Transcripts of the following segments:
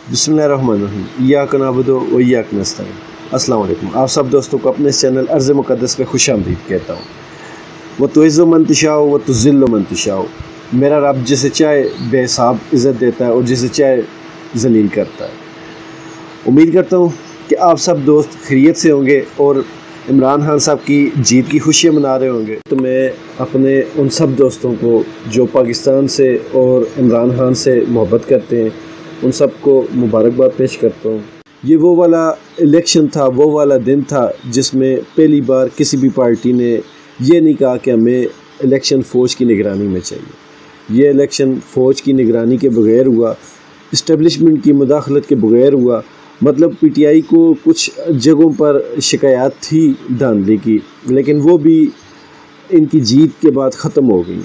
बिस्मिल्लाहिर्रहमानिर्रहीम इय्याक नअबुदु व इय्याक नस्तईन। अस्सलाम वालेकुम। आप सब दोस्तों को अपने चैनल अर्ज़ मुक़द्दस पे खुश आमदीद कहता हूँ। वो तुइज़्ज़ु मन तशाउ व तुज़िल्लु मन तशाउ। मेरा रब जिसे चाहे बेहिसाब इज़्ज़त देता है और जिसे चाहे ज़लील करता है। उम्मीद करता हूँ कि आप सब दोस्त खैरियत से होंगे और इमरान खान साहब की जीत की खुशियाँ मना रहे होंगे। तो मैं अपने उन सब दोस्तों को जो पाकिस्तान से और इमरान खान से मोहब्बत करते हैं उन सब को मुबारकबाद पेश करता हूँ। ये वो वाला इलेक्शन था, वो वाला दिन था जिसमें पहली बार किसी भी पार्टी ने ये नहीं कहा कि हमें इलेक्शन फ़ौज की निगरानी में चाहिए। ये इलेक्शन फ़ौज की निगरानी के बग़ैर हुआ, इस्टेब्लिशमेंट की मुदाखलत के बग़ैर हुआ। मतलब पीटीआई को कुछ जगहों पर शिकायत थी धांधली की, लेकिन वो भी इनकी जीत के बाद ख़त्म हो गई,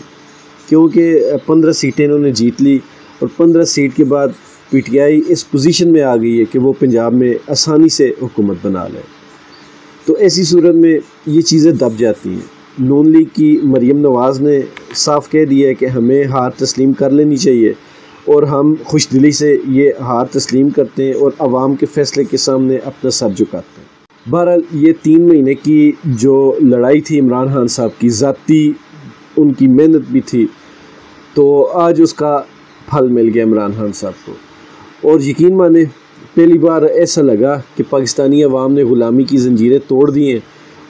क्योंकि 15 सीटें इन्होंने जीत ली और 15 सीट के बाद पीटीआई इस पोजीशन में आ गई है कि वो पंजाब में आसानी से हुकूमत बना ले। तो ऐसी सूरत में ये चीज़ें दब जाती हैं। नून लीग की मरीम नवाज़ ने साफ कह दिया है कि हमें हार तस्लीम कर लेनी चाहिए और हम खुश दिली से ये हार तस्लीम करते हैं और आवाम के फ़ैसले के सामने अपना सर झुकाते हैं। बहरहाल ये 3 महीने की जो लड़ाई थी इमरान खान साहब की, ज़ाती उनकी मेहनत भी थी, तो आज उसका फल मिल गया इमरान खान साहब को। और यकीन माने पहली बार ऐसा लगा कि पाकिस्तानी अवाम ने ग़ुलामी की ज़ंजीरें तोड़ दी हैं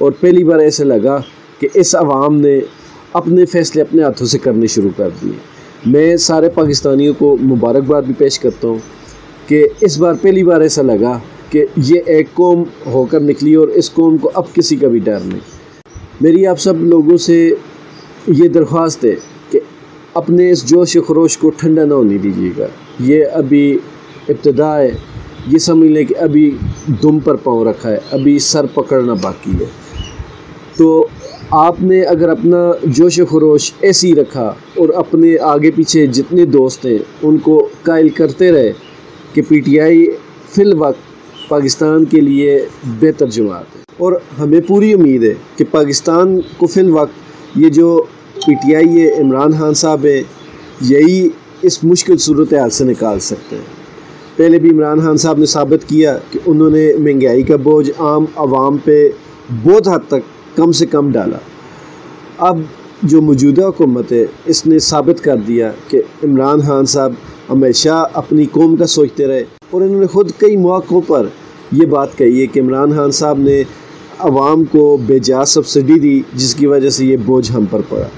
और पहली बार ऐसा लगा कि इस अवाम ने अपने फ़ैसले अपने हाथों से करने शुरू कर दिए। मैं सारे पाकिस्तानियों को मुबारकबाद भी पेश करता हूँ कि इस बार पहली बार ऐसा लगा कि ये एक कौम होकर निकली और इस कौम को अब किसी का भी डर नहीं। मेरी आप सब लोगों से ये दरख्वास्त है कि अपने इस जोश खरोश को ठंडा ना होने दीजिएगा। ये अभी इब्तिदा है, ये समझ लें कि अभी दुम पर पाँव रखा है, अभी सर पकड़ना बाकी है। तो आपने अगर अपना जोश खरोश ऐसे ही रखा और अपने आगे पीछे जितने दोस्त हैं उनको कायल करते रहे कि पीटीआई फिल वक्त पाकिस्तान के लिए बेहतर जमात है, और हमें पूरी उम्मीद है कि पाकिस्तान को फिल वक्त ये जो पीटीआई है, इमरान खान साहब है, यही इस मुश्किल सूरत हाल से निकाल सकते हैं। पहले भी इमरान खान साहब ने साबित किया कि उन्होंने महंगाई का बोझ आम आवाम पे बहुत हद तक कम से कम डाला। अब जो मौजूदा हुकूमत है इसने साबित कर दिया कि इमरान खान साहब हमेशा अपनी कौम का सोचते रहे, और इन्होंने ख़ुद कई मौक़ों पर यह बात कही है कि इमरान खान साहब ने आवाम को बेजा सब्सिडी दी जिसकी वजह से ये बोझ हम पर पड़ा।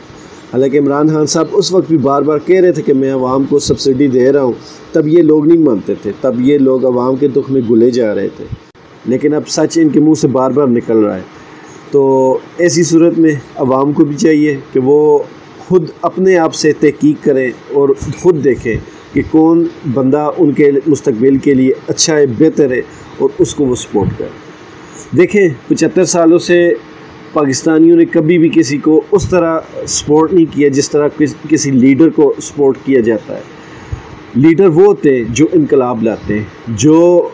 हालांकि इमरान खान साहब उस वक्त भी बार बार कह रहे थे कि मैं आवाम को सब्सिडी दे रहा हूँ, तब ये लोग नहीं मानते थे, तब ये लोग आवाम के दुख में घुले जा रहे थे, लेकिन अब सच इनके मुंह से बार बार निकल रहा है। तो ऐसी सूरत में आवाम को भी चाहिए कि वो ख़ुद अपने आप से तहकीक करें और ख़ुद देखें कि कौन बंदा उनके मुस्तकबिल के लिए अच्छा है, बेहतर है, और उसको वो सपोर्ट करें। देखें 75 सालों से पाकिस्तानियों ने कभी भी किसी को उस तरह सपोर्ट नहीं किया जिस तरह किसी लीडर को सपोर्ट किया जाता है। लीडर वो होते हैं जो इनकलाब लाते हैं, जो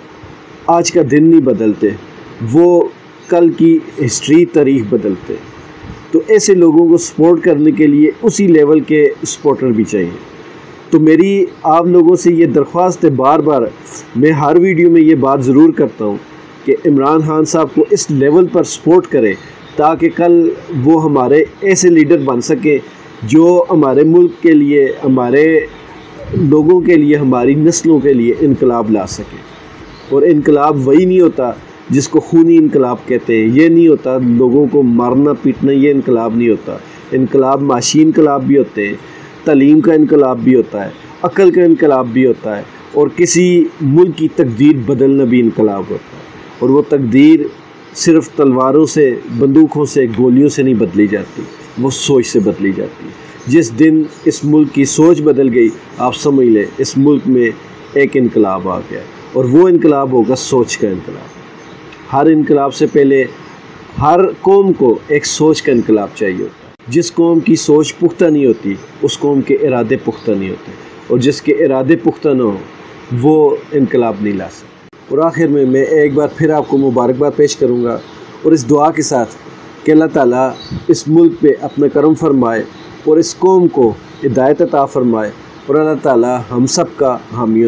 आज का दिन नहीं बदलते, वो कल की हिस्ट्री तारीख बदलते। तो ऐसे लोगों को सपोर्ट करने के लिए उसी लेवल के सपोर्टर भी चाहिए। तो मेरी आप लोगों से ये दरख्वास्त है, बार बार मैं हर वीडियो में ये बात ज़रूर करता हूँ कि इमरान खान साहब को इस लेवल पर सपोर्ट करें ताकि कल वो हमारे ऐसे लीडर बन सकें जो हमारे मुल्क के लिए, हमारे लोगों के लिए, हमारी नस्लों के लिए इनकलाब ला सकें। और इनकलाब वही नहीं होता जिसको खूनी इनकलाब कहते हैं, ये नहीं होता लोगों को मारना पीटना, ये इनकलाब नहीं होता। इनकलाब माशी इनकलाब भी होते हैं, तालीम का इनकलाब भी होता है, अक्ल का इनकलाब भी होता है, और किसी मुल्क की तकदीर बदलना भी इनकलाब होता है। और वो तकदीर सिर्फ़ तलवारों से, बंदूकों से, गोलियों से नहीं बदली जाती, वो सोच से बदली जाती है। जिस दिन इस मुल्क की सोच बदल गई, आप समझ लें इस मुल्क में एक इनकलाब आ गया, और वो इनकलाब होगा सोच का इनकलाब। हर इनकलाब से पहले हर कौम को एक सोच का इनकलाब चाहिए होता है। जिस कौम की सोच पुख्ता नहीं होती उस कौम के इरादे पुख्ता नहीं होते, और जिसके इरादे पुख्ता ना हो वो इनकलाब नहीं ला सकता। और आखिर में मैं एक बार फिर आपको मुबारकबाद पेश करूँगा और इस दुआ के साथ कि अल्लाह ताला इस मुल्क पे अपना करम फरमाए और इस कौम को हिदायत अता फरमाए, और अल्लाह ताला हम सब का हामी